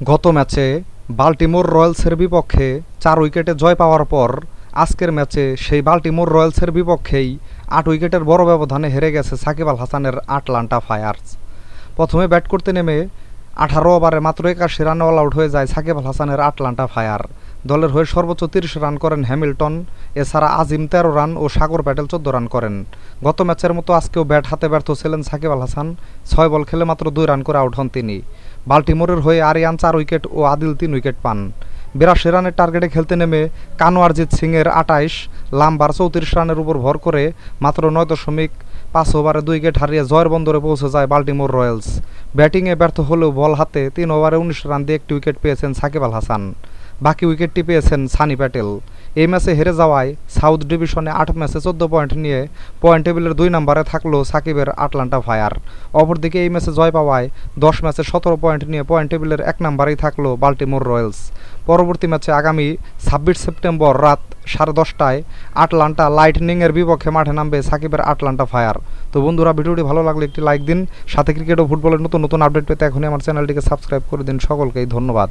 গত ম্যাচে বাল্টিমোর রয়্যালসের বিপক্ষে ৪ উইকেটে জয় পাওয়ার পর আজকের ম্যাচে সেই বাল্টিমোর রয়্যালসের বিপক্ষেই ৮ উইকেটের বড় ব্যবধানে হেরে গেছে সাকিব আল হাসানের আটলান্টা ফায়ার্স। প্রথমে ব্যাট করতে নেমে ১৮ ওভারে মাত্র ৮১ রানে অল আউট হয়ে যায় সাকিব আল হাসানের আটলান্টা ফায়ার। দলের হয়ে সর্বোচ্চ ৩০ রান করেন হ্যামিল্টন, এছাড়া আজিম ১৩ রান ও সাগর প্যাটেল ১৪ রান করেন। গত ম্যাচের মতো আজকেও ব্যাট হাতে ব্যর্থ ছিলেন সাকিব আল হাসান। ৬ বল খেলে মাত্র ২ রান করে আউট হন তিনি। বাল্টিমোরের হয়ে আরিয়ান ৪ উইকেট ও আদিল ৩ উইকেট পান। ৮২ রানের টার্গেটে খেলতে নেমে কানওয়ারজিৎ সিংয়ের ২৮, লাম্বার ৩৪ রানের উপর ভর করে মাত্র ৯.৫ ওভারে ২ উইকেট হারিয়ে জয়ের বন্দরে পৌঁছে যায় বাল্টিমোর রয়্যালস। ব্যাটিংয়ে ব্যর্থ হলেও বল হাতে ৩ ওভারে ১৯ রান দিয়ে একটি উইকেট পেয়েছেন সাকিব আল হাসান। বাকি উইকেটটি পেয়েছেন সানি প্যাটেল। এই ম্যাচে হেরে যাওয়ায় সাউথ ডিভিশনে ৮ ম্যাচে ১৪ পয়েন্ট নিয়ে পয়েন্ট টেবিলের ২ নম্বরে থাকলো সাকিবের আটলান্টা ফায়ার। অপরদিকে এই ম্যাচে জয় পাওয়ায় ১০ ম্যাচে ১৭ পয়েন্ট নিয়ে পয়েন্ট টেবিলের ১ নম্বরেই থাকলো বাল্টিমোর রয়্যালস। পরবর্তী ম্যাচে আগামী ২৬ সেপ্টেম্বর রাত 10:30টায় আটলান্টা লাইটনিংয়ের বিপক্ষে মাঠে নামবে সাকিবের আটলান্টা ফায়ার। তো বন্ধুরা, ভিডিওটি ভালো লাগলে একটি লাইক দিন। সাথে ক্রিকেট ও ফুটবলের নতুন নতুন আপডেট পেতে এখনই আমার চ্যানেলটিকে সাবস্ক্রাইব করে দিন। সকলকেই ধন্যবাদ।